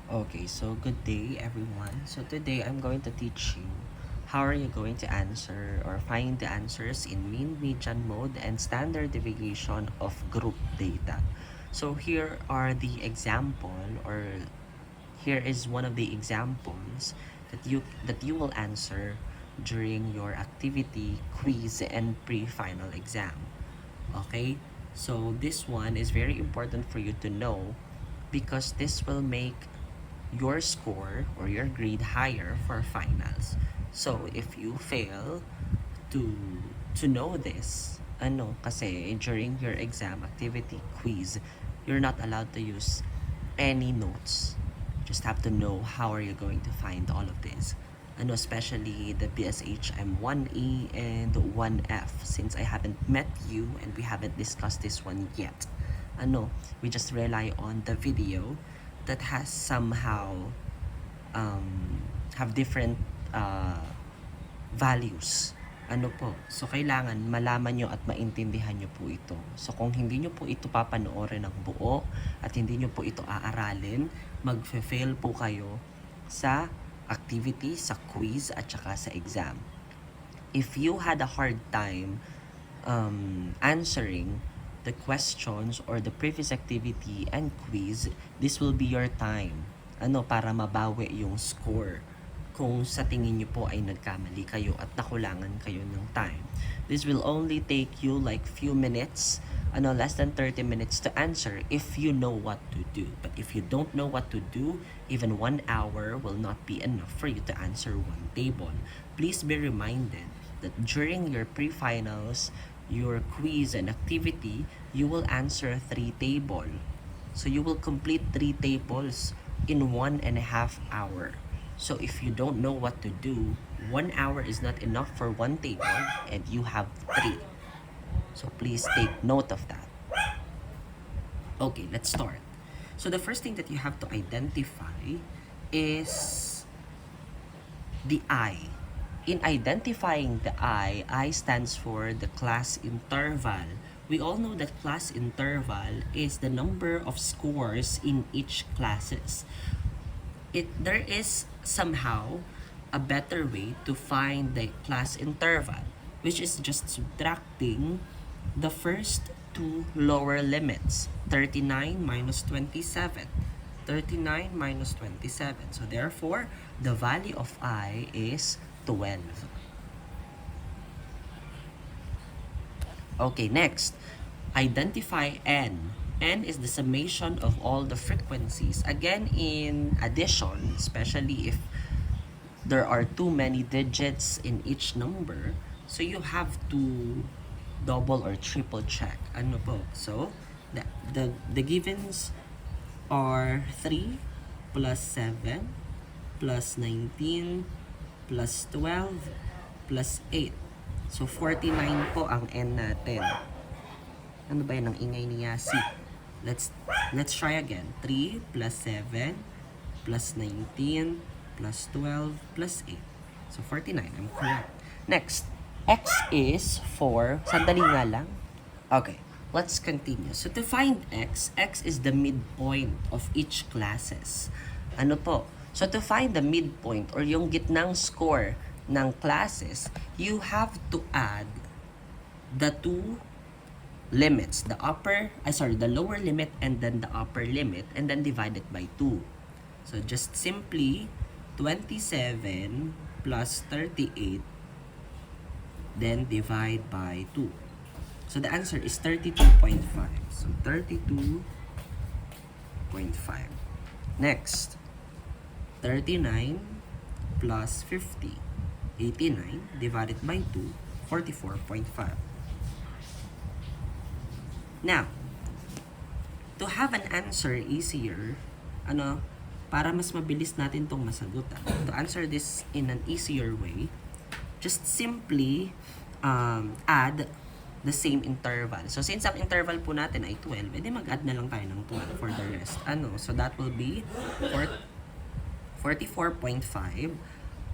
Okay, so good day everyone. So today I'm going to teach you how are you going to answer or find the answers in mean, median mode and standard deviation of group data. So here are the example or here is one of the examples that you will answer during your activity, quiz and pre-final exam. Okay? So this one is very important for you to know because this will make your score or your grade higher for finals. So if you fail to to know this, kasi during your exam activity quiz, you're not allowed to use any notes. Just have to know how are you going to find all of this. Especially the BSHM 1E and 1F, since I haven't met you and we haven't discussed this one yet. We just rely on the video that has somehow have different uh, values. So kailangan malaman nyo at maintindihan nyo po ito. So kung hindi nyo po ito papanoorin ng buo at hindi nyo po ito aaralin, magfe-fail po kayo sa activity, sa quiz at saka sa exam. If you had a hard time answering the questions or the previous activity and quiz, this will be your time. Para mabawi yung score kung sa tingin nyo po ay nagkamali kayo at nakulangan kayo ng time. This will only take you like few minutes, less than 30 minutes to answer if you know what to do. But if you don't know what to do, even 1 hour will not be enough for you to answer one table. Please be reminded that during your pre-finals, your quiz and activity, you will answer 3 tables. So you will complete 3 tables in 1.5 hours. So if you don't know what to do, 1 hour is not enough for 1 table and you have 3. So please take note of that. Okay, let's start. So the first thing that you have to identify is the I. In identifying the I stands for the class interval. We all know that class interval is the number of scores in each classes. There is somehow a better way to find the class interval, which is just subtracting the first two lower limits, 39 minus 27. 39 minus 27. So therefore, the value of I is 12. Okay, next, identify N. N is the summation of all the frequencies. Again, in addition, especially if there are too many digits in each number, so you have to double or triple check. So, the givens are 3 plus 7 plus 19 plus 12 plus 8. So, 49 po ang N natin. Ano ba yan ang ingay ni Yasi? Let's try again. 3 plus 7 plus 19 plus 12 plus 8. So 49. I'm correct. Next, X is 4. Sandali nga lang. Okay, let's continue. So to find X is the midpoint of each classes. So to find the midpoint or yung gitnang score ng classes, you have to add the two limits, the lower limit and then the upper limit, and then divide it by 2. So just simply 27 plus 38 then divide by 2. So the answer is 32.5. So 32.5. Next, 39 plus 50. 89 divided by 2, 44.5. Now, to have an answer easier, para mas mabilis natin tong masagutan, to answer this in an easier way, just simply add the same interval. So, since ang interval po natin ay 12, edi mag-add na lang tayo ng 12 for the rest. So, that will be 44.5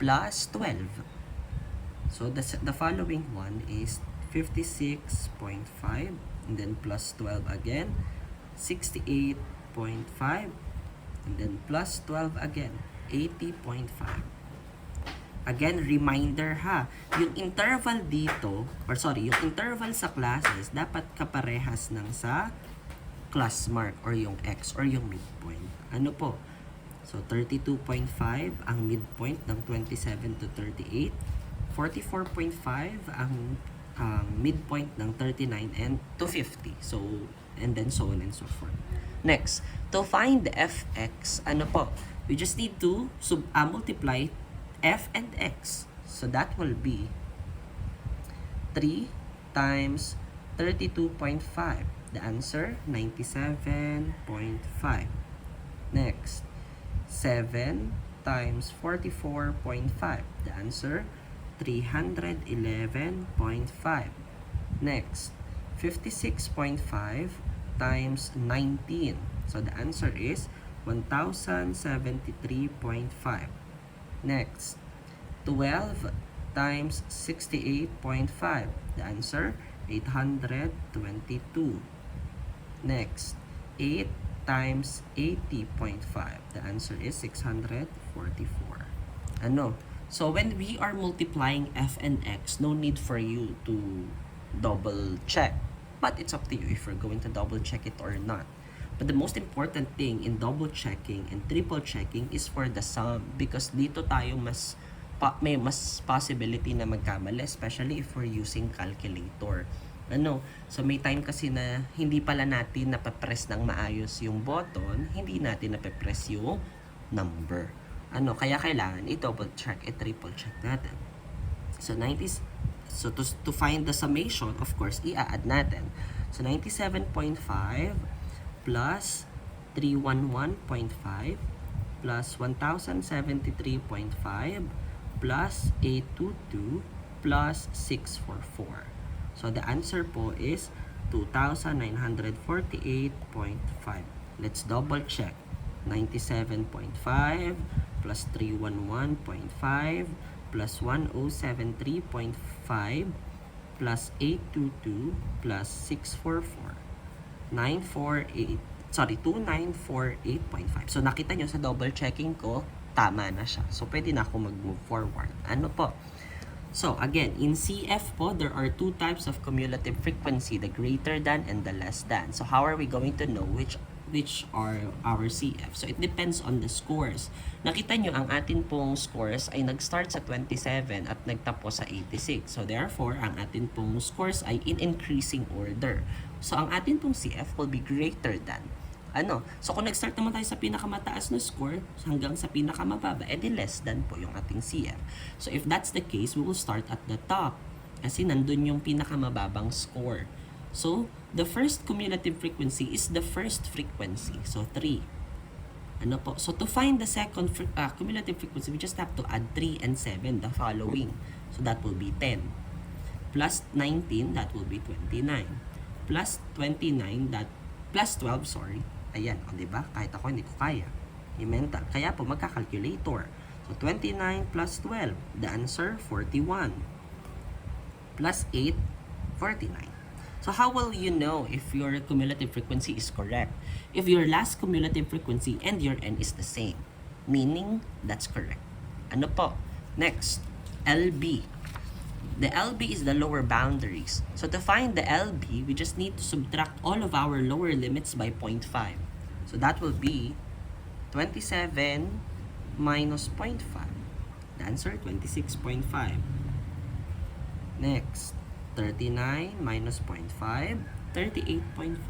plus 12. So, the following one is 56.5 and then plus 12 again, 68.5 And then plus 12 again, 80.5. Again, reminder ha, yung interval dito, or sorry, yung interval sa classes, dapat kaparehas ng sa class mark or yung X or yung midpoint. Ano po? So, 32.5 ang midpoint ng 27 to 38. 44.5 ang midpoint ng 39 and to 50. So, and then so on and so forth. Next, to find the fx, ano po? We just need to multiply f and x. So, that will be 3 times 32.5. The answer, 97.5. Next, 7 times 44.5. The answer, 311.5. Next, 56.5 times 19. So the answer is 1073.5. Next, 12 times 68.5. The answer, 822. Next, 8 times 80.5. The answer is 644. Ano? So when we are multiplying f and x, no need for you to double check. But it's up to you if you're going to double check it or not. But the most important thing in double checking and triple checking is for the sum, because dito tayo may mas possibility na magkamali, especially if we're using calculator. Ano? So may time kasi na hindi pala natin napapress ng maayos yung button, hindi natin napapress yung number. Ano? Kaya kailangan i-double check, i-triple check natin. So to find the summation, of course, i-add natin. So 97.5 plus 311.5 plus 1073.5 plus 822 plus 644. So the answer po is 2,948.5. Let's double check. 97.5 plus 311.5 plus 1073.5 plus 822 plus 644. 2948.5. So nakita nyo sa double checking ko, tama na siya. So pwede na ako mag-move forward. Ano po? So again, in CF po, there are two types of cumulative frequency, the greater than and the less than. So how are we going to know which are our CF? So it depends on the scores. Nakita nyo, ang atin pong scores ay nag-start sa 27 at nagtapos sa 86. So therefore, ang atin pong scores ay in increasing order. So ang atin pong CF will be greater than. Ano? So kung nag-start naman tayo sa pinakamataas na score hanggang sa pinakamababa, edi less than po yung ating CF. So if that's the case, we will start at the top kasi nandun yung pinakamababang score. So the first cumulative frequency is the first frequency. So 3. Ano po? So to find the second cumulative frequency, we just have to add 3 and 7, the following. So that will be 10. Plus 19, that will be 29. Plus 29, plus 12, sorry. Ayan, o diba? Kahit ako, hindi ko kaya. I-mental. Kaya po, magka-calculator. So, 29 plus 12. The answer, 41. Plus 8, 49. So, how will you know if your cumulative frequency is correct? If your last cumulative frequency and your n is the same. Meaning, that's correct. Ano po? Next, LB. The LB is the lower boundaries. So to find the LB, we just need to subtract all of our lower limits by 0.5. So that will be 27 minus 0.5. The answer, 26.5. Next, 39 minus 0.5, 38.5.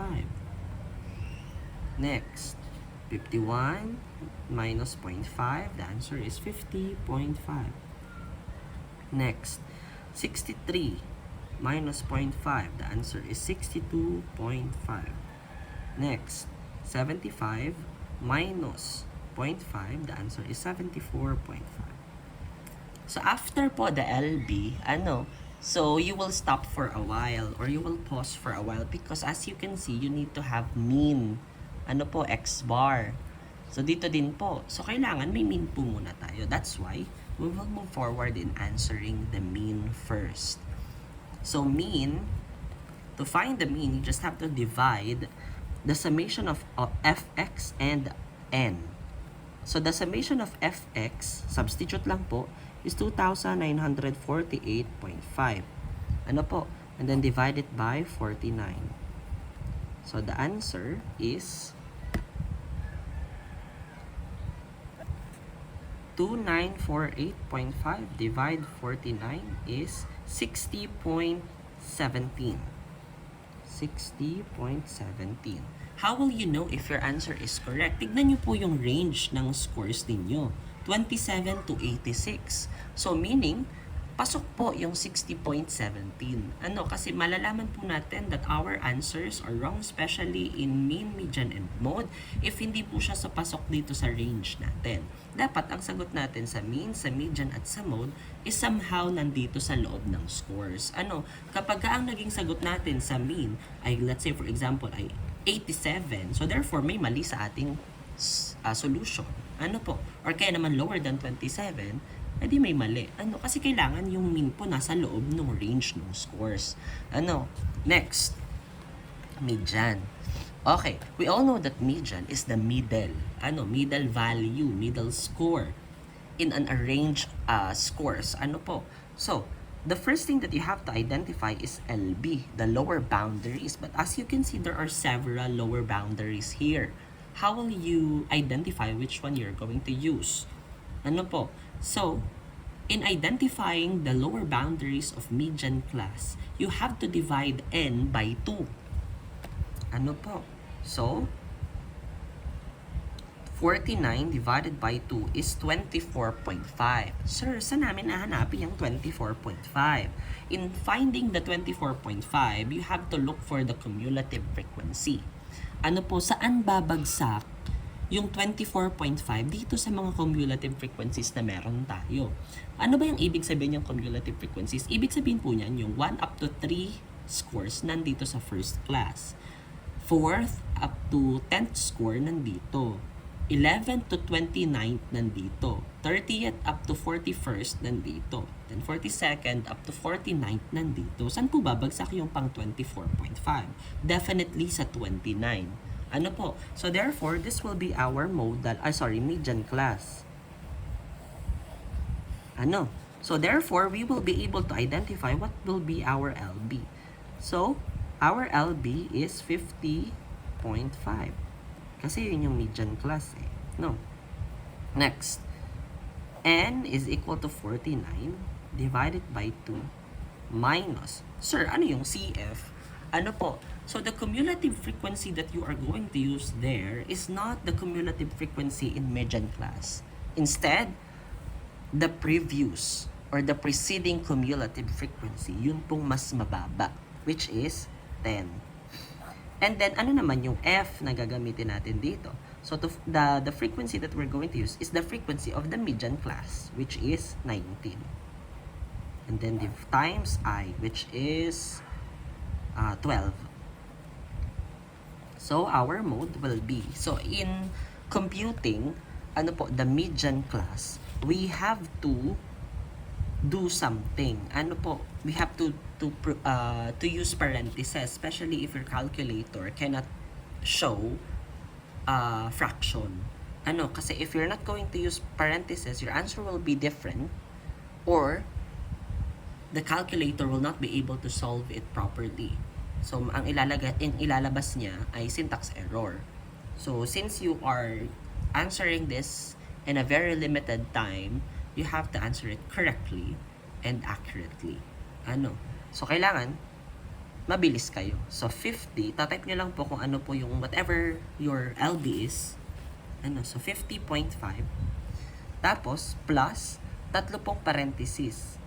Next, 51 minus 0.5. The answer is 50.5. Next, 63 minus 0.5. The answer is 62.5. Next, 75 minus 0.5. The answer is 74.5. So after po the LB, so you will stop for a while or you will pause for a while because as you can see, you need to have mean. X bar. So dito din po. So kailangan may mean po muna tayo. That's why we will move forward in answering the mean first. So mean, to find the mean, you just have to divide the summation of fx and n. So the summation of fx, substitute lang po, is 2,948.5. Ano po? And then divide it by 49. So the answer is 2948.5 divide 49 is 60.17. 60.17. How will you know if your answer is correct? Tignan nyo po yung range ng scores ninyo. 27 to 86. So meaning, pasok po yung 60.17. Ano, kasi malalaman po natin that our answers are wrong, especially in mean, median, and mode, if hindi po siya pasok dito sa range natin. Dapat ang sagot natin sa mean, sa median, at sa mode is somehow nandito sa loob ng scores. Ano, kapag ang naging sagot natin sa mean ay, let's say for example, ay 87, so therefore may mali sa ating solution. Ano po? Or kaya naman lower than 27, edi may mali. Ano? Kasi kailangan yung mean po nasa loob ng range ng scores. Ano? Next. Median. Okay. We all know that median is the middle. Ano? Middle value, middle score in an arranged scores. Ano po? So, the first thing that you have to identify is LB, the lower boundaries. But as you can see, there are several lower boundaries here. How will you identify which one you're going to use? Ano po? So, in identifying the lower boundaries of median class, you have to divide n by 2. Ano po? So, 49 divided by 2 is 24.5. Sir, saan namin nahanapin yung 24.5? In finding the 24.5, you have to look for the cumulative frequency. Ano po, saan babagsak yung 24.5 dito sa mga cumulative frequencies na meron tayo? Ano ba yung ibig sabihin yung cumulative frequencies? Ibig sabihin po niyan yung 1 up to 3 scores nandito sa first class. 4th up to 10th score nandito. 11th to 29th nandito. 30th up to 41st nandito. Then 42nd up to 49th nandito. Saan po babagsak yung pang 24.5? Definitely sa 29. Ano po? So therefore, this will be our median class. Ano? So therefore, we will be able to identify what will be our LB. So, our LB is 50.5. Kasi yun yung median class eh. No. Next. N is equal to 49 divided by 2 minus. Sir, ano yung CF? Ano po? So the cumulative frequency that you are going to use there is not the cumulative frequency in median class. Instead, the previous or the preceding cumulative frequency, yun pong mas mababa, which is 10. And then, ano naman yung F na gagamitin natin dito? So the frequency that we're going to use is the frequency of the median class, which is 19. And then times I, which is 12. So our mode will be, so in computing, ano po, the median class, we have to do something. Ano po, we have to use parentheses, especially if your calculator cannot show fraction. Ano, kasi if you're not going to use parentheses, your answer will be different, or the calculator will not be able to solve it properly. So, ang ilalabas niya ay syntax error. So, since you are answering this in a very limited time, you have to answer it correctly and accurately. Ano? So, kailangan mabilis kayo. So, 50, tatype nyo lang po kung ano po yung whatever your LB is. Ano? So, 50.5. Tapos, plus, 3 pong parenthesis.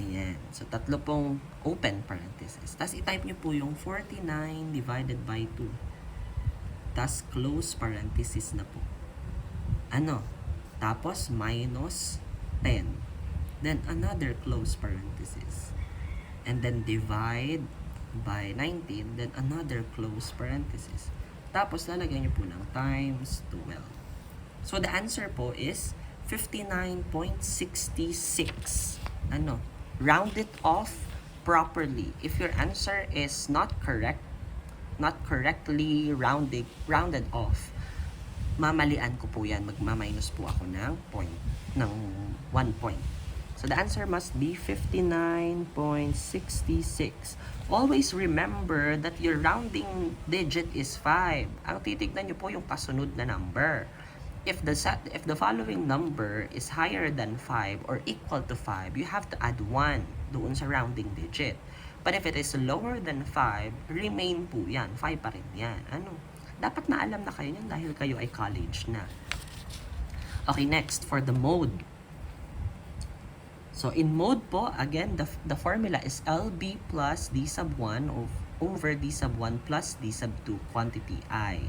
Ayan. So, 3 pong open parenthesis. Tapos, i-type nyo po yung 49 divided by 2. Tapos, close parenthesis na po. Ano? Tapos, minus 10. Then, another close parenthesis. And then, divide by 19. Then, another close parenthesis. Tapos, lalagyan nyo po ng times 12. So, the answer po is 59.66. Ano? Round it off properly. If your answer is not correctly rounded off, mamalian ko po yan. Magma-minus po ako ng 1 point. So the answer must be 59.66. Always remember that your rounding digit is 5. Ang titignan nyo po yung kasunod na number. If the following number is higher than 5 or equal to 5, you have to add 1 doon sa rounding digit. But if it is lower than 5, remain po yan. 5 pa rin yan. Dapat na alam na kayo yan dahil kayo ay college na. Okay, next, for the mode. So, in mode po, again, the formula is LB plus D sub 1 over D sub 1 plus D sub 2 quantity I.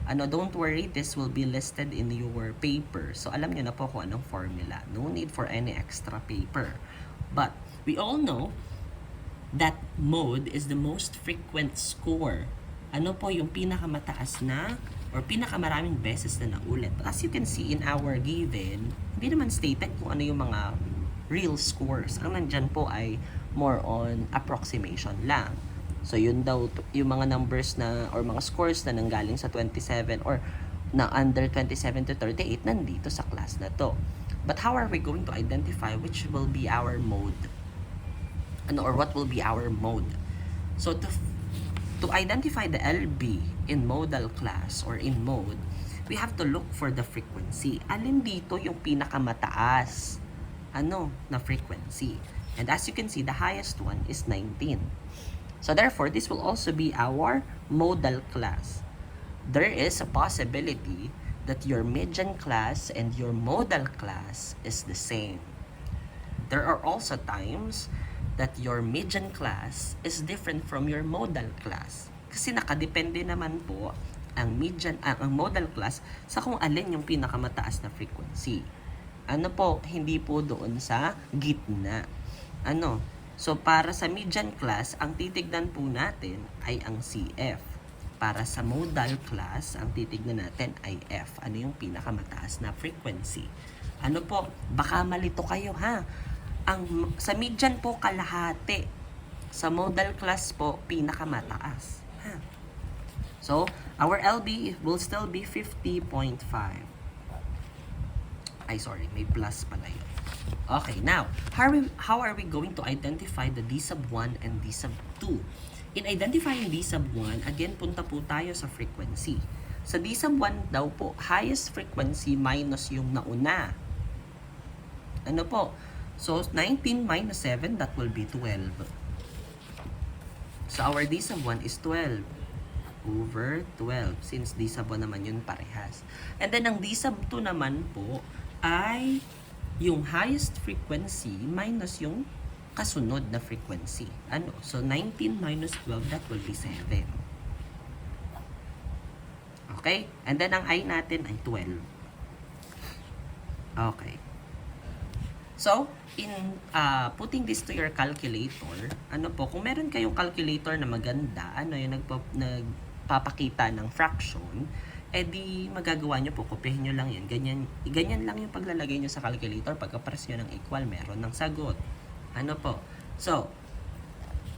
Don't worry, this will be listed in your paper. So, alam nyo na po kung anong formula. No need for any extra paper. But, we all know that mode is the most frequent score. Ano po yung pinakamataas na or pinakamaraming beses na naulit. But as you can see in our given, hindi naman stated kung ano yung mga real scores. Ang nandyan po ay more on approximation lang. So, yun daw, yung mga numbers na, or mga scores na nanggaling sa 27 or na under 27 to 38, nandito sa class na to. But how are we going to identify which will be our mode? Or what will be our mode? So, to identify the LB in modal class or in mode, we have to look for the frequency. Alin dito yung pinakamataas? Na frequency. And as you can see, the highest one is 19. So therefore, this will also be our modal class. There is a possibility that your median class and your modal class is the same. There are also times that your median class is different from your modal class. Kasi nakadepende naman po ang modal class sa kung alin yung pinakamataas na frequency. Hindi po doon sa gitna. So para sa median class, ang titignan po natin ay ang CF. Para sa modal class, ang titignan natin ay F. Ano yung pinakamataas na frequency? Baka malito kayo ha. Sa median po kalahati. Sa modal class po, pinakamataas. So, our LB will still be 50.5. May plus pala yun. Okay, now, how are we going to identify the D sub 1 and D sub 2? In identifying D sub 1, again, punta po tayo sa frequency. Sa D sub 1 daw po, highest frequency minus yung nauna. So, 19 minus 7, that will be 12. So, our D sub 1 is 12 over 12 since D sub 1 naman yun parehas. And then, ang D sub 2 naman po ay yung highest frequency minus yung kasunod na frequency. So, 19 minus 12, that will be 7. Okay? And then, ang I natin ay 12. Okay. So, in putting this to your calculator, kung meron kayong calculator na maganda, yung nagpapakita ng fraction, di magagawa nyo po, kopyahin nyo lang yan. Ganyan lang yung paglalagay nyo sa calculator. Pagka-press nyo ng equal, meron ng sagot. So,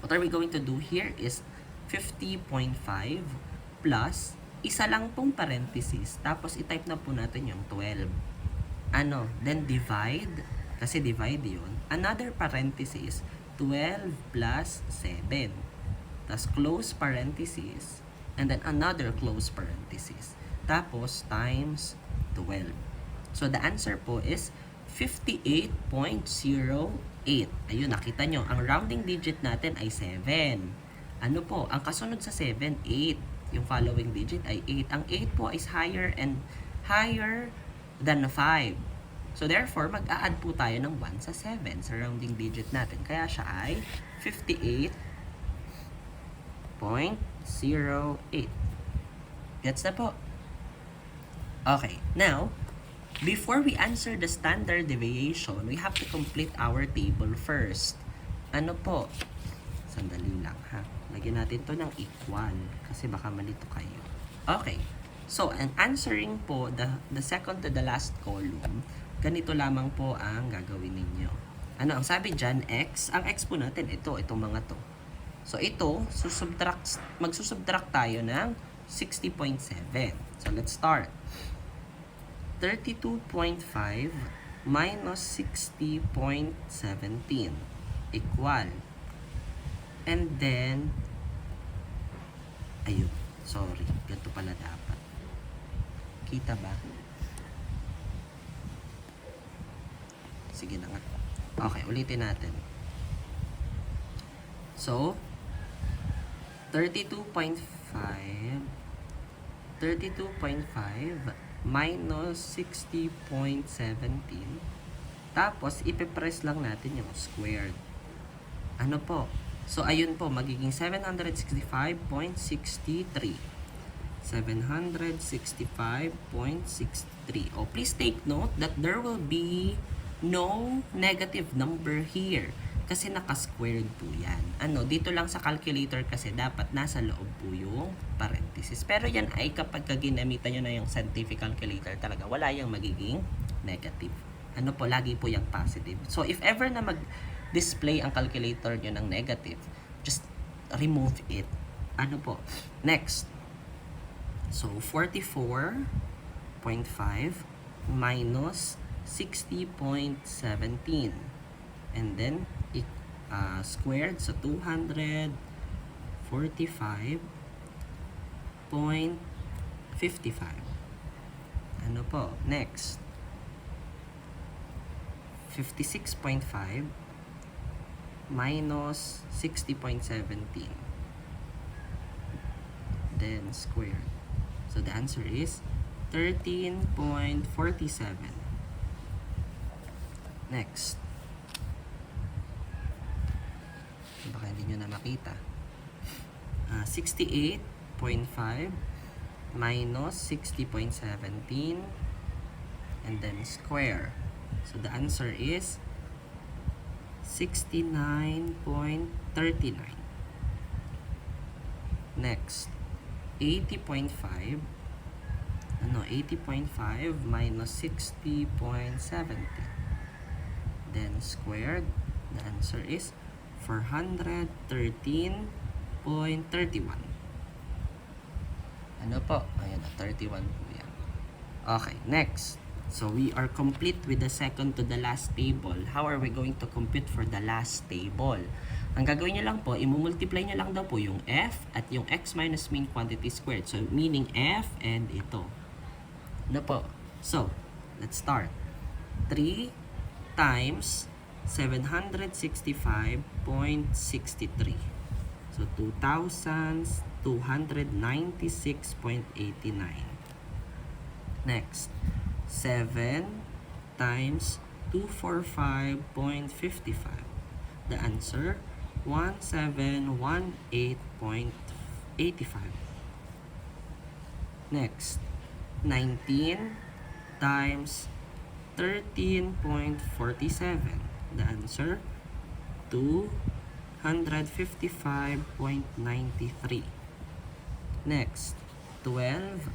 what are we going to do here is 50.5 plus, isa lang pong parenthesis, tapos i-type na po natin yung 12. Then divide, kasi divide yun. Another parenthesis, 12 plus 7. Tapos close parenthesis, and then another close parenthesis. Tapos, times 12. So, the answer po is 58.08. Ayun, nakita nyo. Ang rounding digit natin ay 7. Ang kasunod sa 7, 8. Yung following digit ay 8. Ang 8 po is higher than 5. So, therefore, mag-a-add po tayo ng 1 sa 7 sa rounding digit natin. Kaya siya ay 58.08. Gets na po? Okay, now, before we answer the standard deviation, we have to complete our table first. Sandali lang ha. Lagyan natin to ng equal kasi baka malito kayo. Okay, so, and answering po the second to the last column, ganito lamang po ang gagawin ninyo. Ang sabi dyan, x. Ang x po natin, itong mga to. So, ito, magsusubtract tayo ng 60.7. So, let's start. 32.5 minus 60.17 equal. And then, ayun, sorry, ganito pala dapat. Kita ba? Sige na nga. Okay, ulitin natin. So, 32.5 minus 60.17, tapos ipipress lang natin yung squared. Ano po? So, ayun po, magiging 765.63. 765.63. Oh, please take note that there will be no negative number here. Kasi naka-squared po yan. Ano, dito lang sa calculator kasi dapat nasa loob po yung parenthesis. Pero yan ay kapag ginamitan nyo na yung scientific calculator talaga, wala yung magiging negative. Ano po, lagi po yung positive. So, if ever na mag-display ang calculator nyo ng negative, just remove it. Ano po? Next. So, 44.5 minus 60.17. And then, squared. So, 245.55. Ano po? Next. 56.5 minus 60.17. Then, squared. So, the answer is 13.47. Next. Baka hindi nyo na makita. 68.5 minus 60.17 and then square. So, the answer is 69.39. Next. 80.5. 80.5 minus 60.70. Then squared. The answer is 413.31. Ano po? Ayan, 31 po yan. Okay, next. So, we are complete with the second to the last table. How are we going to compute for the last table? Ang gagawin nyo lang po, imumultiply nyo lang daw po yung f at yung x minus mean quantity squared. So, meaning f and ito. Ano po? So, let's start. 3 times 765.63. So, 2,296.89. Next, 7 times 245.55. The answer, 1718.85. Next, 19 times 13.47. The answer, 255.93. Next, 12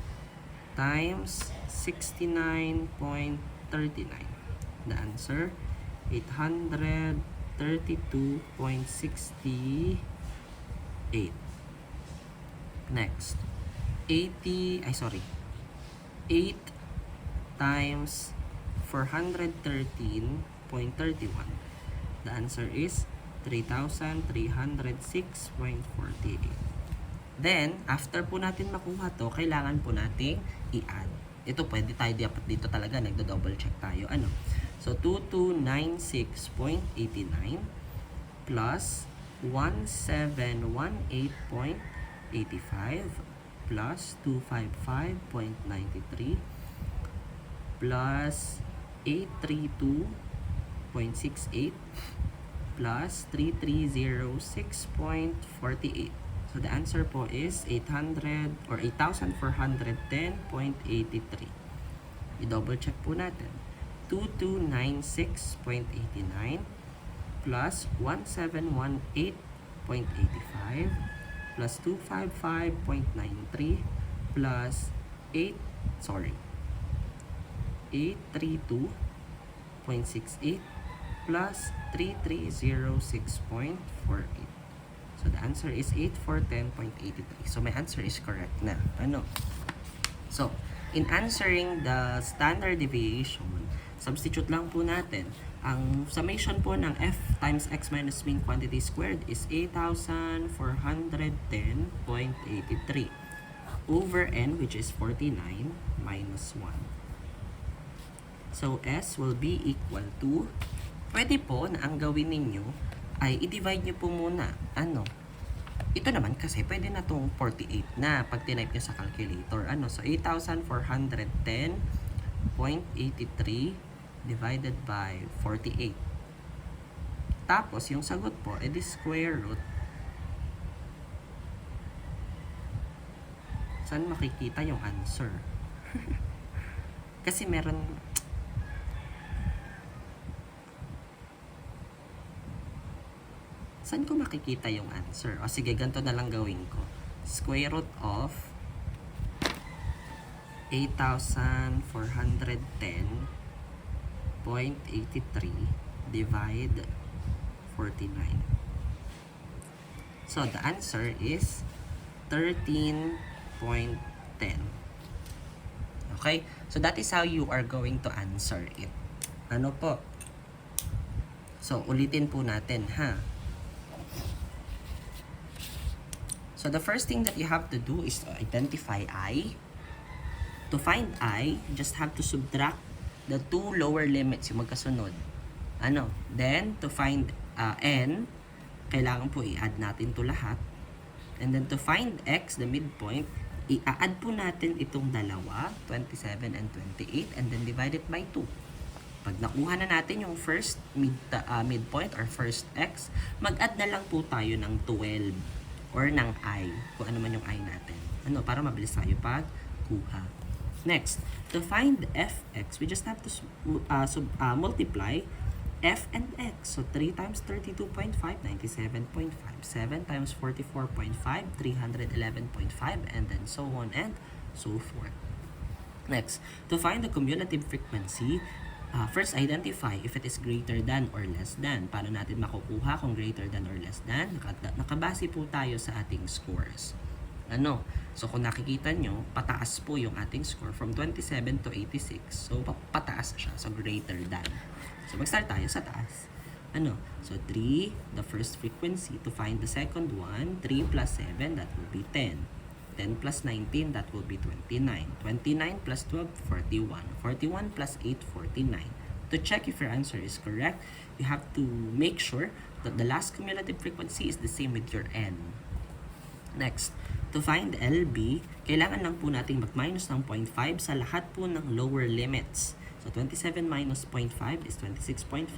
times 69.39. The answer, 832.68. Next, 8 times 413.31. The answer is 3,306.48. Then, after po natin makuha to, kailangan po nating i-add. Ito, pwede tayo dito talaga, nagdo-double check tayo. Ano? So, 2296.89 plus 1718.85 plus 255.93 plus 832.68 plus 3306.48. So, the answer po is 800 or 8,410.83. I-double check po natin. 2296.89 plus 1718.85 plus 255.93 plus 832.68 plus 3306.48. So, the answer is 8410.83. So, my answer is correct na. Ano? So, in answering the standard deviation, substitute lang po natin. Ang summation po ng f times x minus mean quantity squared is 8,410.83 over n, which is 49 minus 1. So, s will be equal to, pwede po na ang gawin ninyo ay i-divide nyo po muna. Ito naman kasi pwede na tong 48 na pag tinype nyo sa calculator. So, 8,410.83 divided by 48. Tapos, yung sagot po, edi square root. Saan makikita yung answer? Kasi meron... Saan ko makikita yung answer? O sige, ganito na lang gawin ko. Square root of 8,410.83 divide 49. So, the answer is 13.10. Okay? So, that is how you are going to answer it. Ano po? So, ulitin po natin, ha? So, the first thing that you have to do is to identify I. To find I, you just have to subtract the two lower limits, yung magkasunod. Then, to find n, kailangan po i-add natin to lahat. And then, to find x, the midpoint, i-add po natin itong dalawa, 27 and 28, and then divide it by 2. Pag nakuha na natin yung first midpoint or first x, mag-add na lang po tayo ng 12 or ng I, kung ano man yung I natin. Para mabilis tayo pagkuha. Next, to find fx, we just have to multiply f and x. So, 3 times 32.5, 97.5. 7 times 44.5, 311.5, and then so on and so forth. Next, to find the cumulative frequency, first identify if it is greater than or less than. Paano natin makukuha kung greater than or less than? Nakabase po tayo sa ating scores. So, kung nakikita nyo, pataas po yung ating score from 27 to 86. So, pataas siya. So, greater than. So, mag-start tayo sa taas. So, 3, the first frequency. To find the second one, 3 plus 7, that will be 10. 10 plus 19, that will be 29. 29 plus 12, 41. 41 plus 8, 49. To check if your answer is correct, you have to make sure that the last cumulative frequency is the same with your n. Next, to find LB, kailangan lang po nating mag-minus ng 0.5 sa lahat po ng lower limits. So, 27 minus 0.5 is 26.5.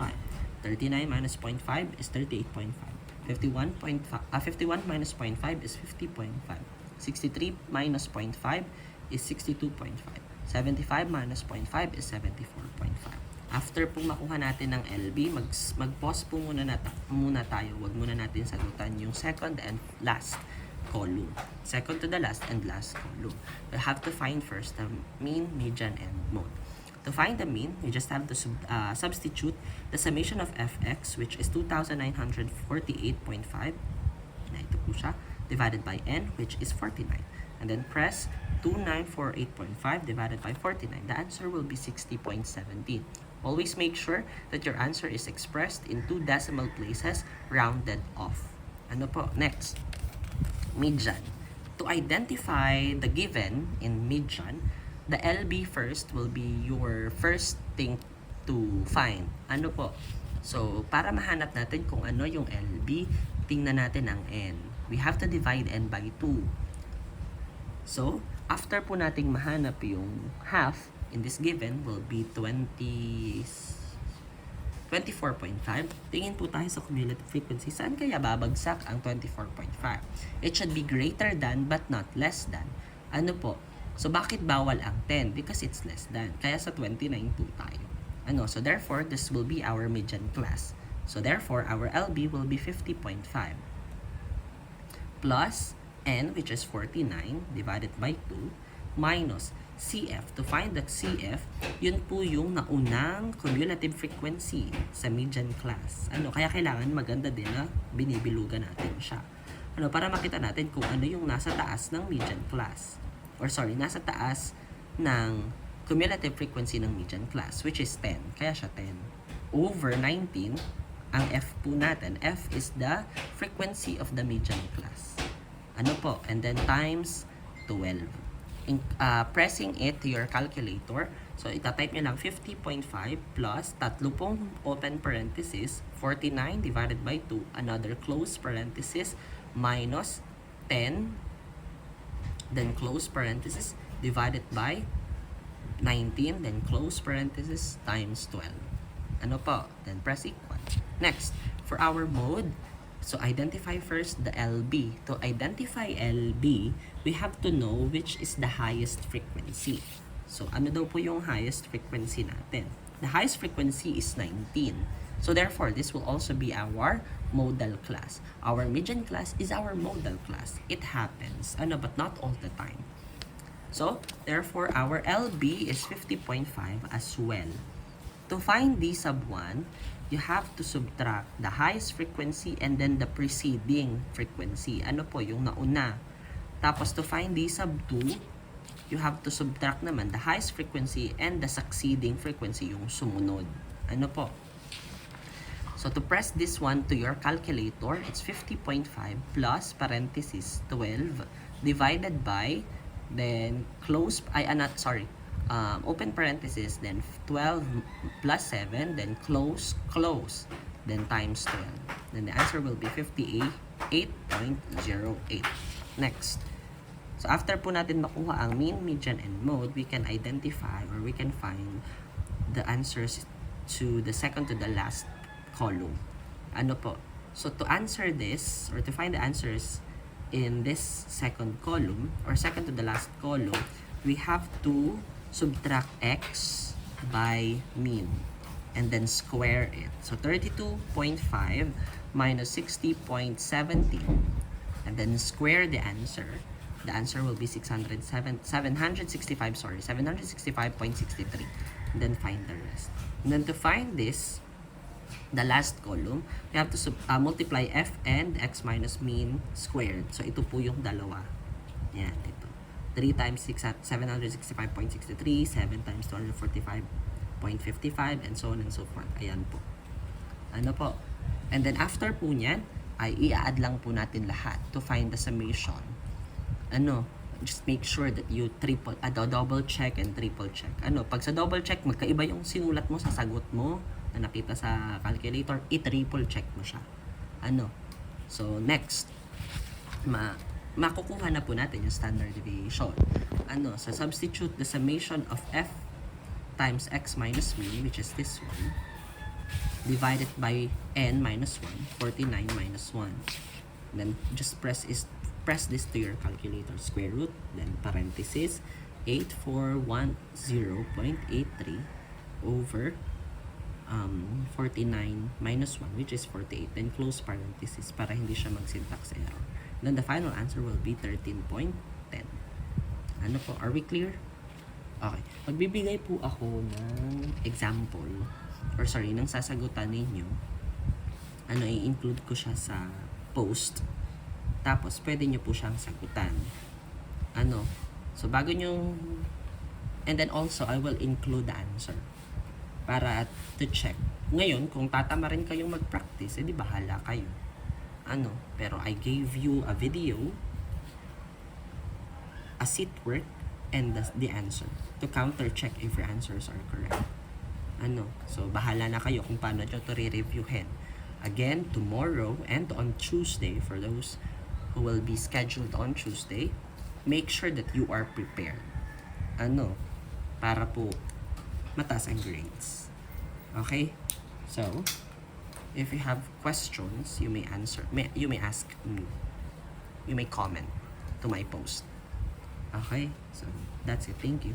39 minus 0.5 is 38.5. 51 minus 0.5 is 50.5. 63 minus 0.5 is 62.5. 75 minus 0.5 is 74.5. After pong makuha natin ng LB, mag-pause po muna tayo. Huwag muna natin sagutan yung second and last column. Second to the last and last column. We have to find first the mean, median, and mode. To find the mean, you just have to substitute the summation of fx, which is 2,948.5. Ito po siya. Divided by n, which is 49. And then press 2948.5 divided by 49. The answer will be 60.17. Always make sure that your answer is expressed in 2 decimal places rounded off. Next, median. To identify the given in median, the LB first will be your first thing to find. So, para mahanap natin kung ano yung LB, tingnan natin ang n. We have to divide n by 2. So, after po nating mahanap yung half in this given will be 24.5. Tingin po tayo sa cumulative frequency. Saan kaya babagsak ang 24.5? It should be greater than but not less than. So, bakit bawal ang 10? Because it's less than. Kaya sa 29 po tayo. So, therefore, this will be our median class. So, therefore, our LB will be 50.5. Plus n, which is 49, divided by 2, minus CF. To find the CF, yun po yung naunang cumulative frequency sa median class. Kaya kailangan maganda din na binibilugan natin siya. Para makita natin kung ano yung nasa taas ng median class. Or sorry, nasa taas ng cumulative frequency ng median class, which is 10. Kaya siya 10. Over 19, ang F po natin, F is the frequency of the median class. Ano po? And then times 12. Pressing it to your calculator, so itatype nyo lang 50.5 plus tatlo pong open parenthesis, 49 divided by 2, another close parenthesis, minus 10, then close parenthesis, divided by 19, then close parenthesis, times 12. Ano po? Then press equal. Next, for our mode, so identify first the LB. To identify LB, we have to know which is the highest frequency. So ano daw po yung highest frequency natin? The highest frequency is 19. So therefore, this will also be our modal class. Our median class is our modal class. It happens, but not all the time. So therefore, our LB is 50.5 as well. To find D sub 1, you have to subtract the highest frequency and then the preceding frequency. Ano po yung nauna? Tapos to find D sub 2, you have to subtract naman the highest frequency and the succeeding frequency, yung sumunod. Ano po? So to press this one to your calculator, it's 50.5 plus parenthesis 12 divided by, then close, open parenthesis, then 12 plus 7, then close, then times 12. Then the answer will be 58.08. Next. So after po natin makuha ang mean, median, and mode, we can identify or we can find the answers to the second to the last column. Ano po? So to answer this, or to find the answers in this second column, or second to the last column, we have to subtract x by mean and then square it. So 32.5 minus 60.17 and then square the answer. The answer will be 765.63. And then find the rest. And then to find this, the last column, we have to multiply f and x minus mean squared. So ito po yung dalawa. Yan, ito. 3 times 765.63, 7 times 245.55, and so on and so forth. Ayan po. Ano po? And then after po niyan, ay i-add lang po natin lahat to find the summation. Just make sure that you double check and triple check. Pag sa double check, magkaiba yung sinulat mo sa sagot mo na nakita sa calculator, i-triple check mo siya. So next, makukuha na po natin yung standard deviation. So substitute the summation of f times x minus mean, which is this one, divided by n minus 1, 49 minus 1. And then just press this to your calculator, square root, then parenthesis, 8410.83 over 49 minus 1, which is 48, then close parenthesis para hindi siya mag-syntax error. Then the final answer will be 13.10. Are we clear? Okay. Magbibigay po ako ng example, ng sasagutan ninyo. I-include ko siya sa post. Tapos, pwede nyo po siyang sagutan. So, bago nyo, and then also, I will include the answer para to check. Ngayon, kung tatama rin kayong mag-practice, edi bahala kayo. Pero I gave you a video, a seat work, and the answer to counter-check if your answers are correct. So, bahala na kayo kung paano nyo to re-reviewin. Again, tomorrow and on Tuesday, for those who will be scheduled on Tuesday, make sure that you are prepared. Para po mataas ang grades. Okay? So, if you have questions, you may ask me. You may comment to my post. Okay? So, that's it. Thank you.